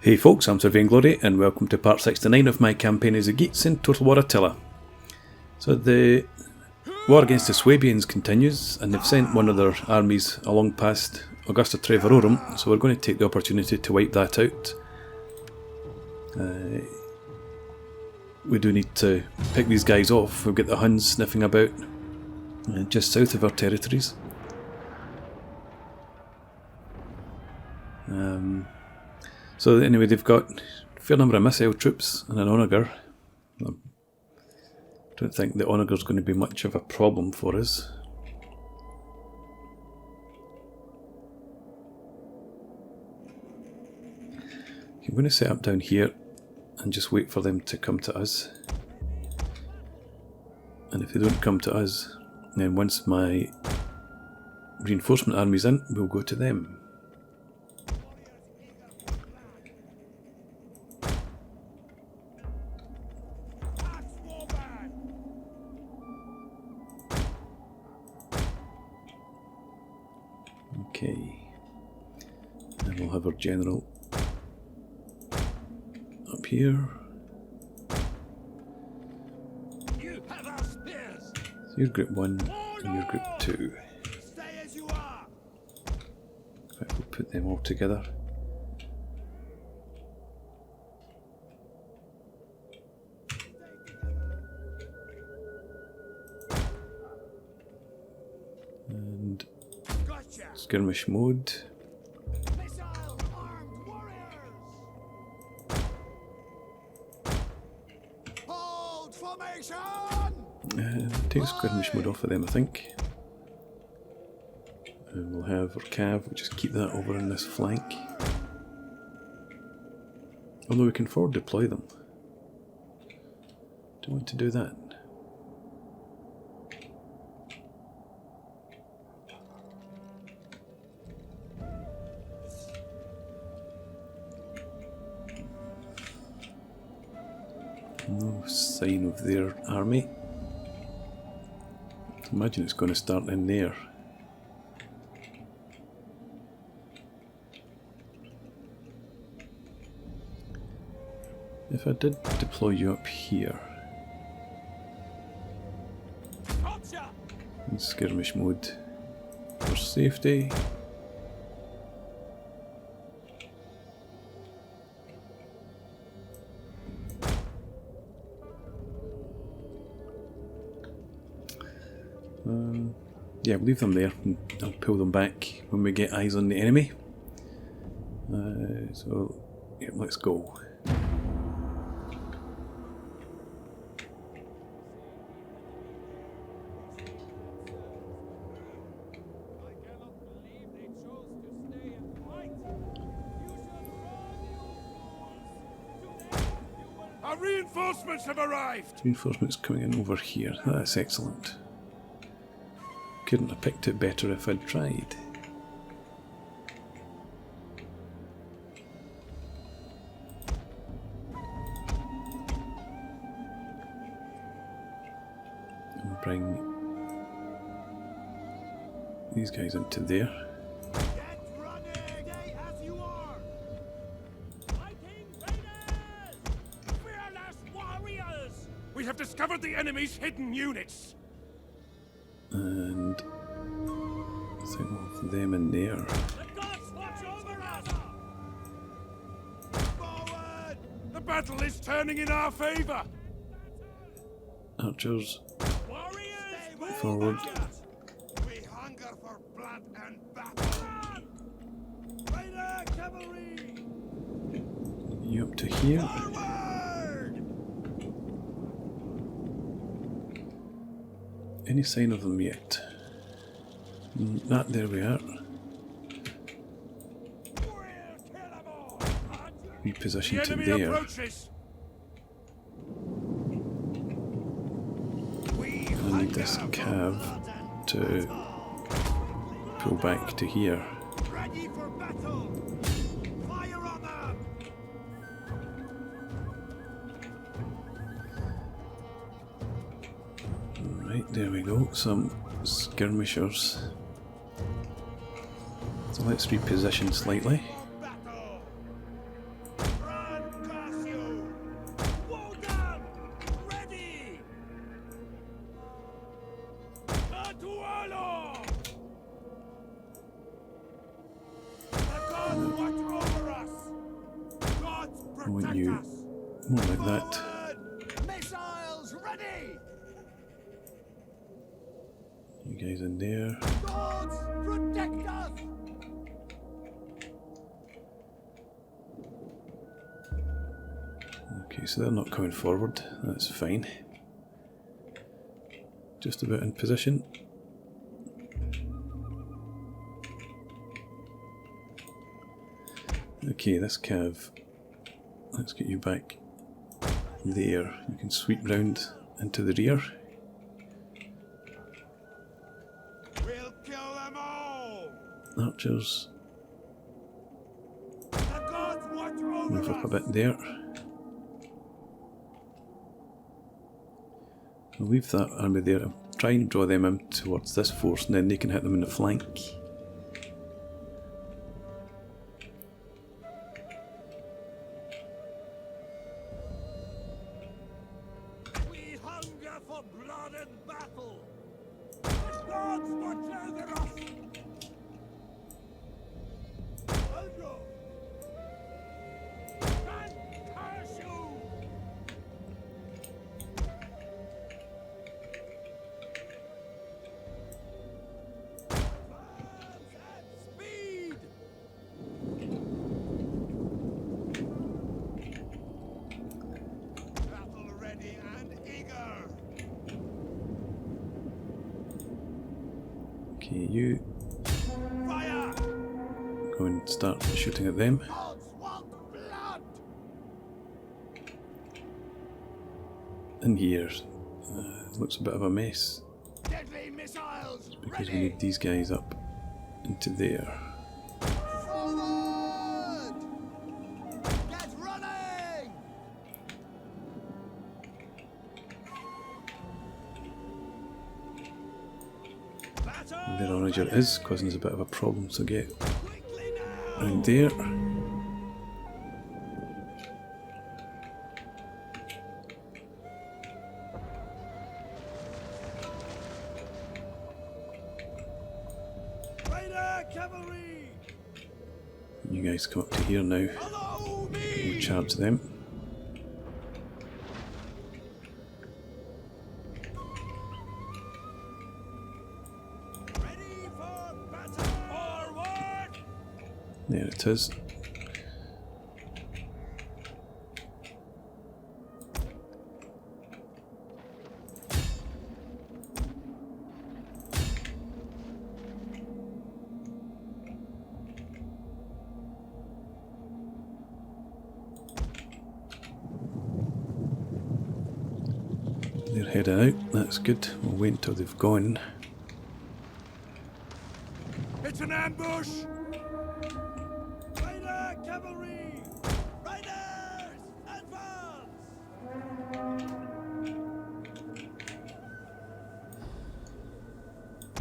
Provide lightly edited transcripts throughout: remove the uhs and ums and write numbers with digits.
Hey folks, I'm Sir Vainglory and welcome to part 69 of my campaign as the Geats in Total War Attila. So the war against the Suebians continues, and they've sent one of their armies along past Augusta Treverorum, so we're going to take the opportunity to wipe that out. We do need to pick these guys off. We've got the Huns sniffing about just south of our territories. So anyway, they've got a fair number of missile troops and an onager. I don't think the onager's going to be much of a problem for us. I'm going to set up down here and just wait for them to come to us. And if they don't come to us, then once my reinforcement army's in, we'll go to them. Okay, and we'll have our general up here. So you're group 1 and you're group 2. In fact, we'll put them all together. And skirmish mode. Take skirmish mode off of them, I think. And we'll have our cav, we'll just keep that over on this flank. Although we can forward deploy them. Don't want to do that. No sign of their army. I imagine it's going to start in there. If I did deploy you up here, in skirmish mode for safety. Yeah, we'll leave them there and I'll pull them back when we get eyes on the enemy. So, yeah, let's go. Our reinforcements have arrived! Reinforcements coming in over here. That's excellent. Couldn't have picked it better if I'd tried. And bring these guys into there. Get running! Stay as you are! Fighting raiders! Fearless warriors! We have discovered the enemy's hidden units! And I think we'll have them in there. The gods watch over us! Forward! The battle is turning in our favor! Archers, Warriors! forward. We hunger for blood and battle! Raider cavalry! You up to here? Forward! Any sign of them yet? That, there we are. Reposition to there. I need this cav to pull back to here. Ready for battle! Fire on them! Right, there we go. Some skirmishers. So let's reposition slightly. I want you more like that. Missiles ready! You guys in there. Gods protect us! Okay, so they're not coming forward. That's fine. Just about in position. Okay, this cav. Let's get you back there. You can sweep round into the rear. We'll kill them all! Archers, The gods watch over move up a us! bit there. I'll leave that army there. I'll try and draw them in towards this force and then they can hit them in the flank. We hunger for blood and battle! The gods watch over us! I'll go! And curse you! Advance at speed! Battle ready and eager! Okay, you Fire! go and start shooting at them. Gods want blood! In here, looks a bit of a mess Deadly missiles because we ready! need these guys up into there. Forward! Get running! Battle Their onager is causing us a bit of a problem, so get quickly now! round there. Raider cavalry! You guys come up to here now. Follow We'll me! charge them. Ready for battle! Forward! There it is. They're heading out, that's good. We'll wait until they've gone. It's an ambush! Raider cavalry! Raiders! Advance!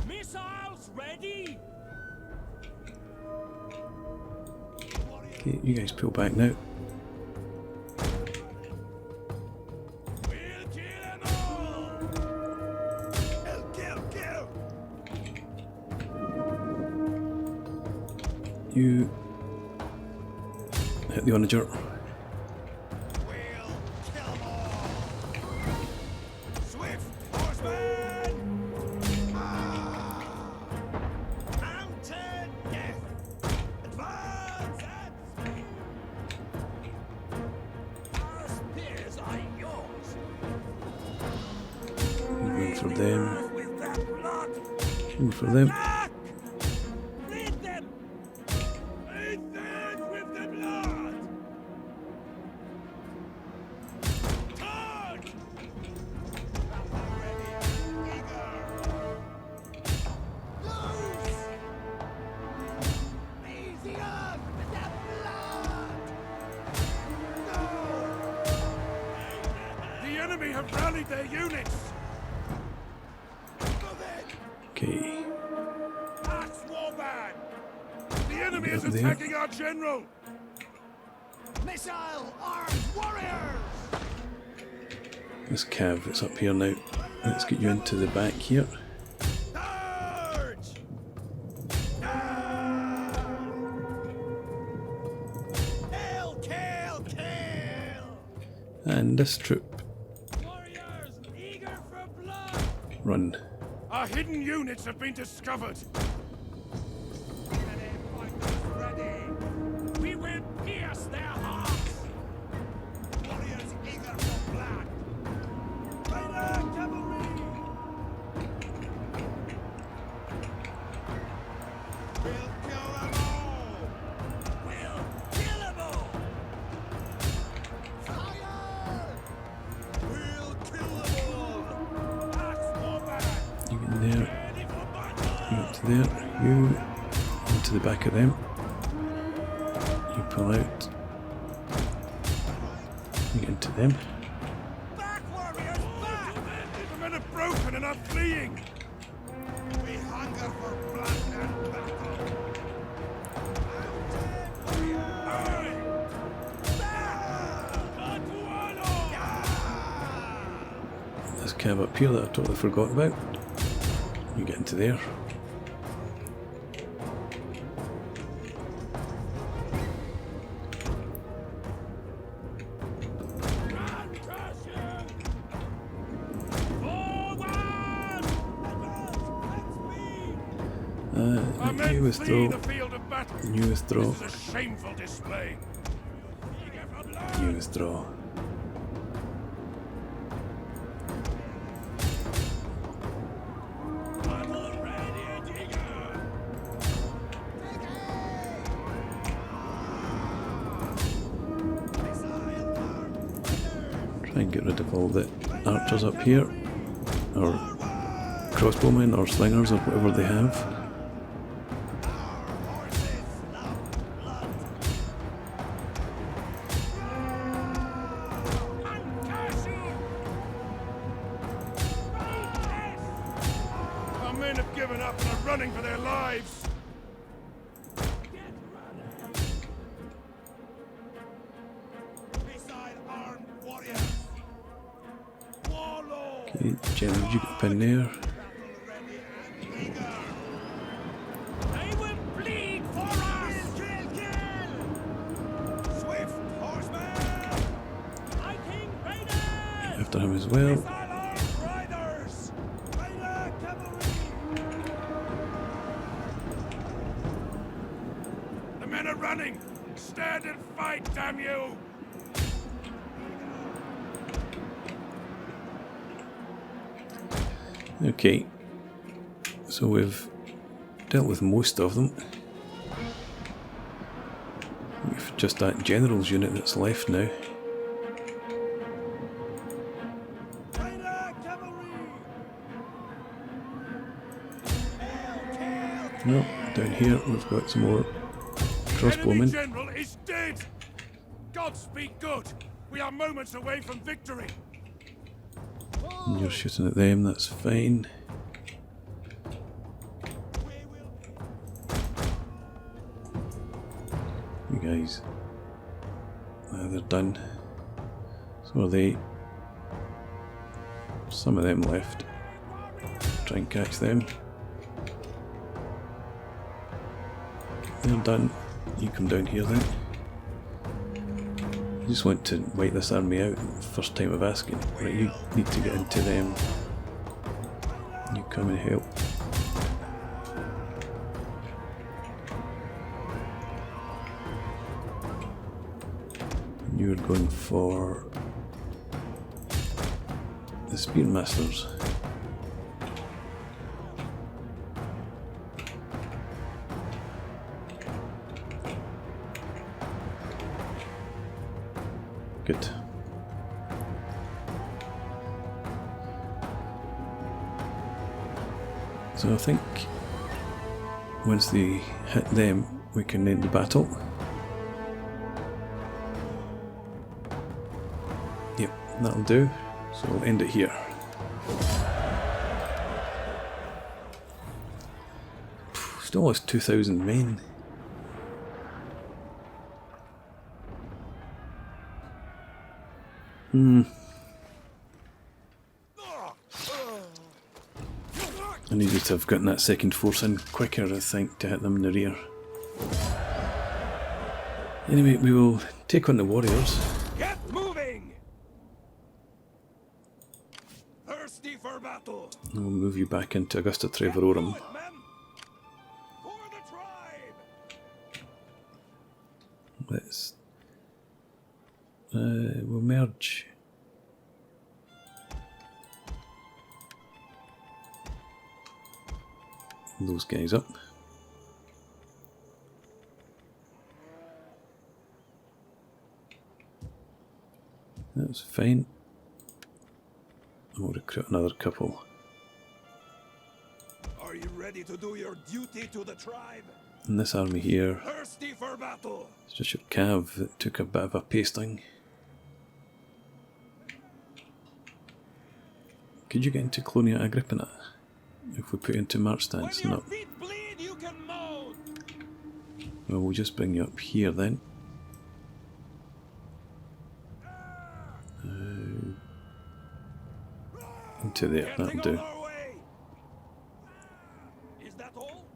Missiles ready! Okay, you guys pull back now. We'll kill them all! Kill! You hit the onager. We'll kill them all! Swift horseman! Mountain death! Advance at speed! Our spears are yours! Going for them. With that blood! Going for them. Attack! Lead them! Lead them with the blood! Charge! Battle ready and eager! Loose! Raise the earth with that blood! No! The enemy have rallied their units! Move it! Okay, Axe warband! The enemy is Up there. attacking our general! Missile armed warriors! this cav that's up here now. Let's get you into the back here. Charge! Kill! And this troop. Warriors eager for blood. Run. Our hidden units have been discovered. Ready, fighters ready. We will pierce their hearts. Warriors eager for blood. Raider cavalry. We'll kill them all. We'll kill them all. Fire! We'll kill them all. That's more bad. You get in there. Ready for battle. You up to there. You into the back of them. You pull out. You get into them. Back, warriors, back! The men are broken and are fleeing. We hunger for blood and battle. This cab up here that I totally forgot about. You get into there. You withdraw. You withdraw. This is a shameful display. You withdraw. Try and get rid of all the archers up here, or crossbowmen, or slingers, or whatever they have. Okay, General, you get up in there. They will bleed for us. Kill. Swift horsemen. Fighting raiders. After him as well. Riders. Raider cavalry. The men are running. Stand and fight, damn you. Okay, so we've dealt with most of them. We've just that general's unit that's left now. No, down here we've got some more crossbowmen. The enemy general is dead. God speak good. We are moments away from victory. And you're shooting at them, that's fine. You guys, they're done. So are they. Some of them left. Try and catch them. They're done. You come down here then. I just want to wipe this army out, first time of asking. Right, you need to get into them. You come and help. You're going for the Spearmasters. Good. So I think once they hit them, we can end the battle. Yep, that'll do. So we'll end it here. Still lost 2,000 men. I needed to have gotten that second force in quicker, I think, to hit them in the rear. Anyway, we will take on the warriors. Get moving! battle. We'll move you back into Augusta Trevorum. For the tribe. Let's... we'll merge... those guys up. That's fine. We'll recruit another couple. Are you ready to do your duty to the tribe? And this army here, Thirsty for battle. it's just your cav that took a bit of a pasting. Could you get into Colonia Agrippina if we put you into march stance? When your No. feet bleed, you can moan. Well, we'll just bring you up here then. Into there, that'll Getting do. on our way. Is that all?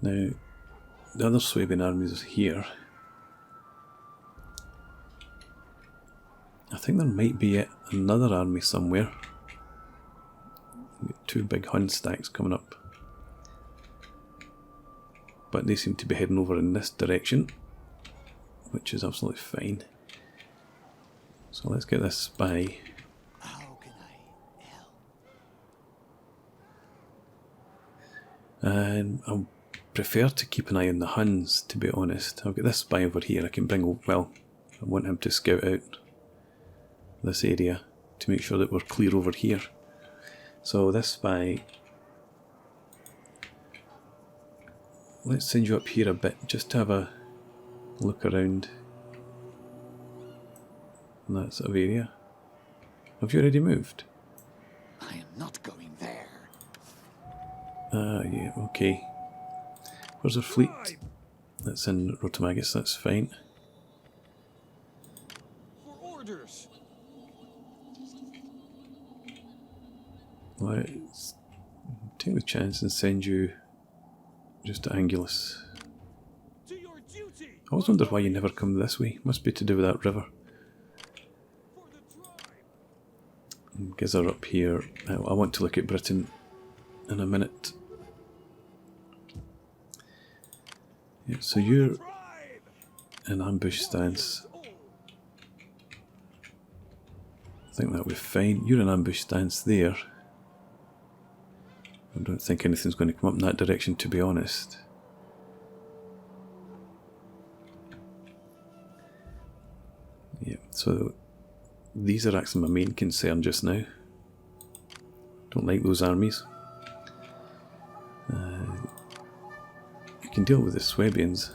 Now, the other Suebian armies is here. I think there might be yet another army somewhere. We've got two big Hun stacks coming up. But they seem to be heading over in this direction, which is absolutely fine. So let's get this spy. How can I help? And I'll prefer to keep an eye on the Huns, to be honest. I've got this spy over here. I can bring, well, I want him to scout out this area to make sure that we're clear over here. So this spy, let's send you up here a bit just to have a look around in that sort of area. Have you already moved? I am not going there. Ah, yeah, okay. Where's our fleet? That's in Rotomagus, that's fine. For orders. Let's take the chance and send you just to Angulus. To your duty. I always wondered why you never come this way. Must be to do with that river. For the tribe. And Gizzard up here. I want to look at Britain in a minute. Yeah, so you're Tribe. in ambush stance. I think that'll be fine. You're in ambush stance there. I don't think anything's going to come up in that direction, to be honest. Yeah, so these are actually my main concern just now. Don't like those armies. You can deal with the Suebians.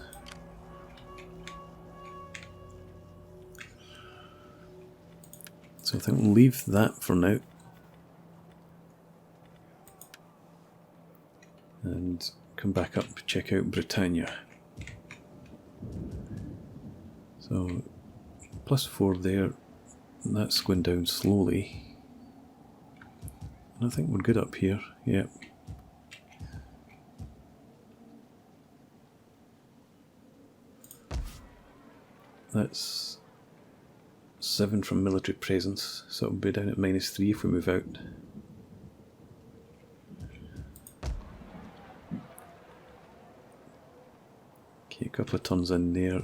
So I think we'll leave that for now. And come back up, check out Britannia. So +4 there, and that's going down slowly. And I think we're good up here, yeah. That's 7 from military presence, so it'll be down at -3 if we move out. Okay, a couple of turns in there.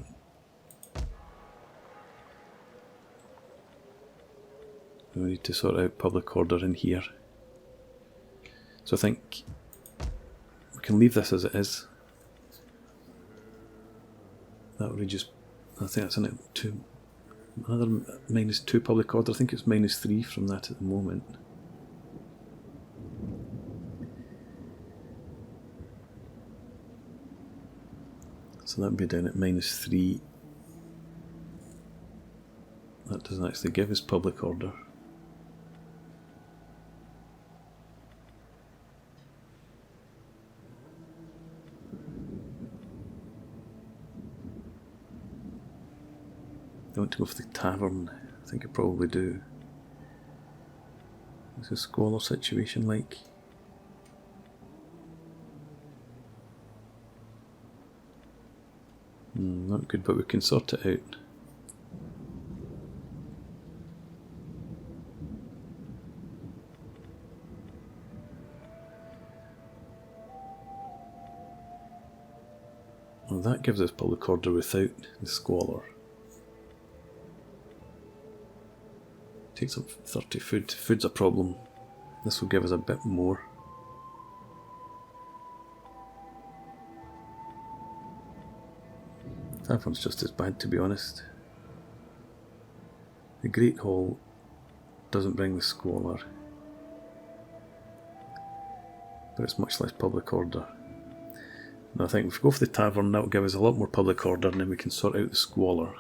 We need to sort out public order in here. So I think we can leave this as it is. That would just, I think that's in it another -2 public order. I think it's -3 from that at the moment. So that would be down at -3. That doesn't actually give us public order. I want to go for the tavern. I think I probably do. What's the scholar situation like? Not good, but we can sort it out. Well, that gives us public order without the squalor. Takes up 30 food. Food's a problem. This will give us a bit more. That one's just as bad, to be honest. The Great Hall doesn't bring the squalor, but it's much less public order. And I think if we go for the tavern, that will give us a lot more public order, and then we can sort out the squalor.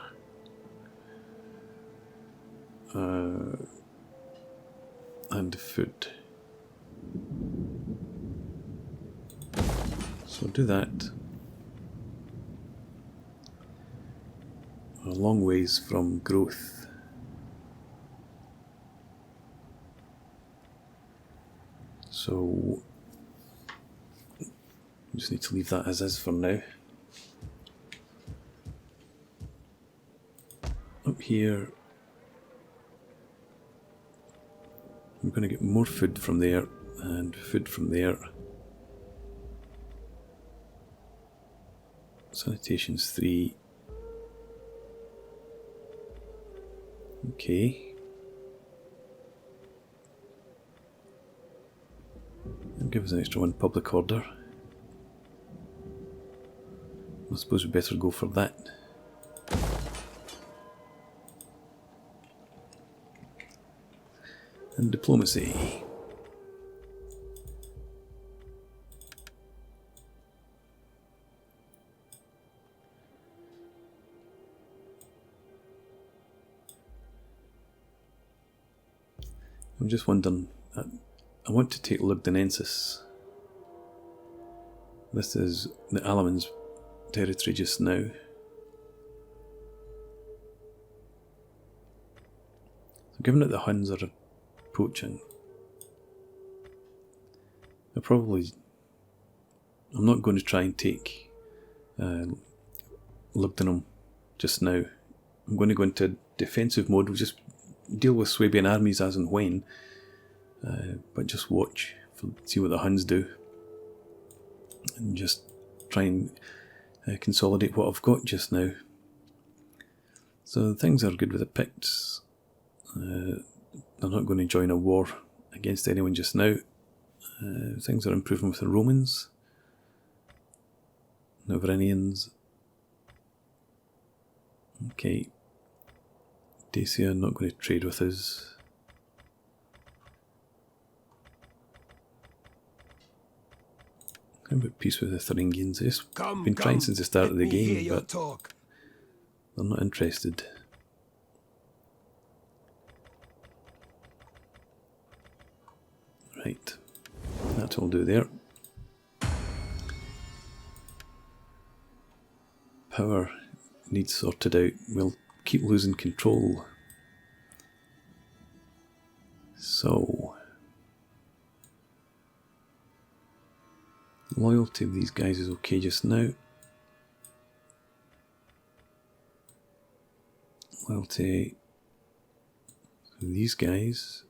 And the food. So do that. A long ways from growth. So just need to leave that as is for now. Up here, I'm going to get more food from there and food from there. Sanitation's 3. Okay. And give us an extra one public order. I suppose we better go for that. And diplomacy. I'm just wondering, I want to take Lugdunensis. This is the Alaman's territory just now. So given that the Huns are approaching, I'm not going to try and take Lugdunum just now. I'm going to go into defensive mode. We'll just deal with Suebian armies as and when, but just watch, see what the Huns do, and just try and consolidate what I've got just now. So things are good with the Picts. They're not going to join a war against anyone just now. Things are improving with the Romans, Novarinians. Okay. Dacia not going to trade with us. How about peace with the Thuringians? I've been trying since the start of the game, but they're not interested. Right, that will do there. Power needs sorted out. We'll keep losing control. So loyalty of these guys is okay just now. Loyalty of these guys.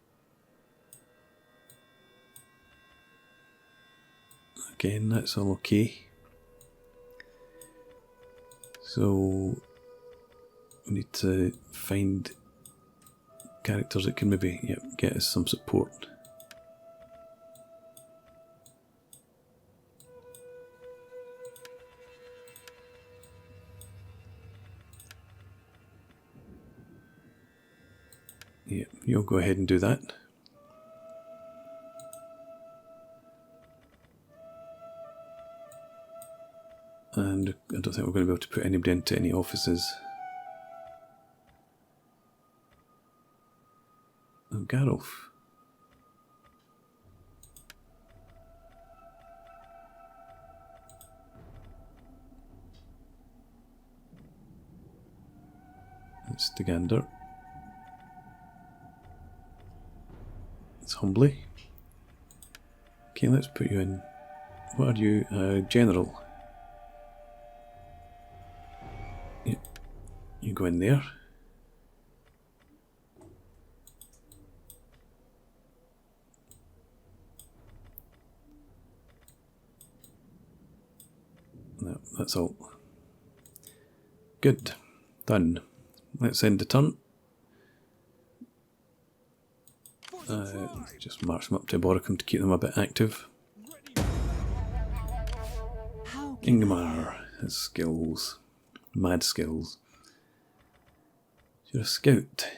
Again, that's all okay. So we need to find characters that can maybe get us some support. Yeah, you'll go ahead and do that. And I don't think we're going to be able to put anybody into any offices. Oh, Garulf. That's the Gander. It's Humbly. Okay, let's put you in. What are you? General. Yeah, you go in there. No, that's all. Good. Done. Let's end the turn. Just march them up to Boricum to keep them a bit active. Ingmar has skills. Mad skills. You're a scout.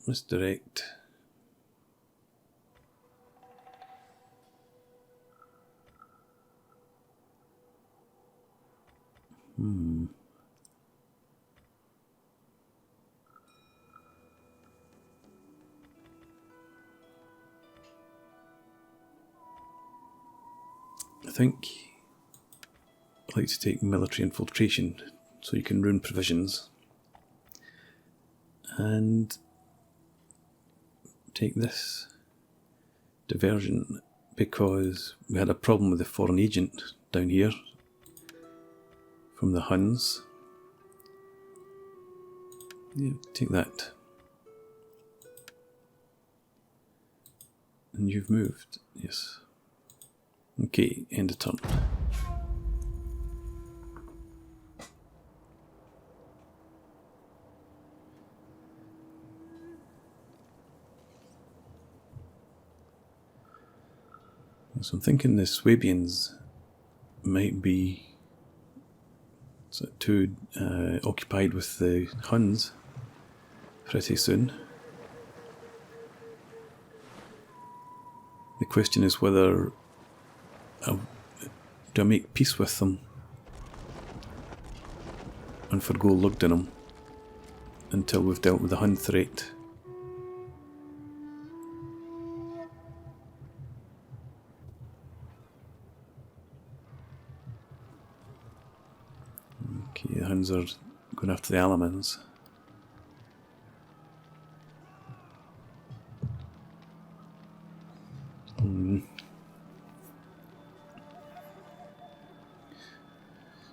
Misdirect. I think I'd like to take military infiltration so you can ruin provisions, and take this diversion because we had a problem with the foreign agent down here from the Huns. Yeah, take that. And you've moved, yes. Okay, end of turn. So I'm thinking the Suebians might be too occupied with the Huns pretty soon. The question is whether do I make peace with them and forgo Lugdunum until we've dealt with the Hun threat. Okay, the Huns are going after the Alamans.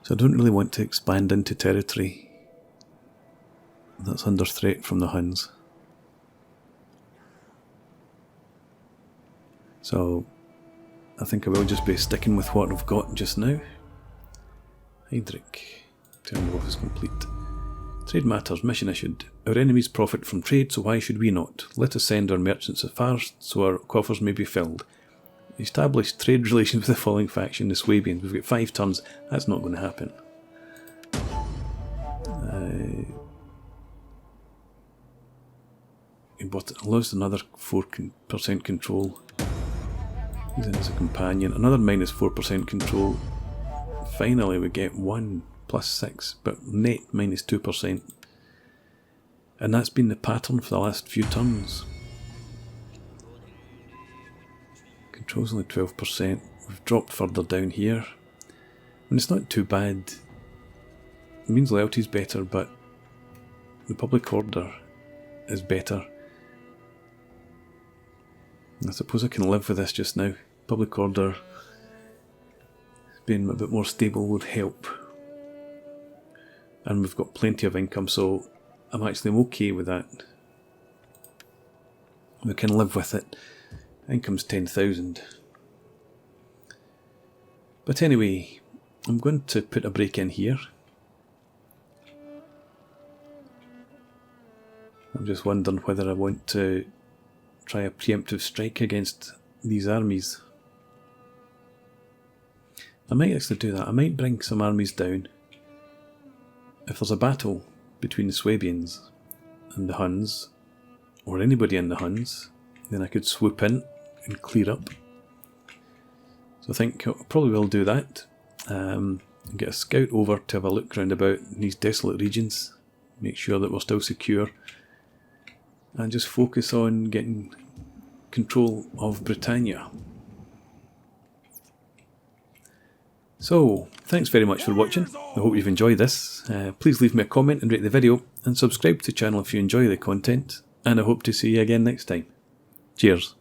So I don't really want to expand into territory that's under threat from the Huns. So I think I will just be sticking with what I've got just now. Heydrich, turn of office complete. Trade matters, mission issued. Our enemies profit from trade, so why should we not? Let us send our merchants as far so our coffers may be filled. Establish trade relations with the following faction, the Suebians. We've got 5 turns, that's not going to happen. But it lost another 4% control. He's in as a companion. Another minus 4% control. Finally we get 1 plus 6, but net minus 2%. And that's been the pattern for the last few turns. Control's only 12%. We've dropped further down here. And it's not too bad. It means loyalty's better, but the public order is better. I suppose I can live with this just now. Public order being a bit more stable would help. And we've got plenty of income, so I'm okay with that. We can live with it. Income's 10,000. But anyway, I'm going to put a break in here. I'm just wondering whether I want to try a preemptive strike against these armies. I might actually do that. I might bring some armies down. If there's a battle between the Suebians and the Huns, or anybody in the Huns, then I could swoop in and clear up. So I think I probably will do that. Get a scout over to have a look round about in these desolate regions, make sure that we're still secure, and just focus on getting control of Britannia. So, thanks very much for watching. I hope you've enjoyed this. Please leave me a comment and rate the video, and subscribe to the channel if you enjoy the content, and I hope to see you again next time. Cheers.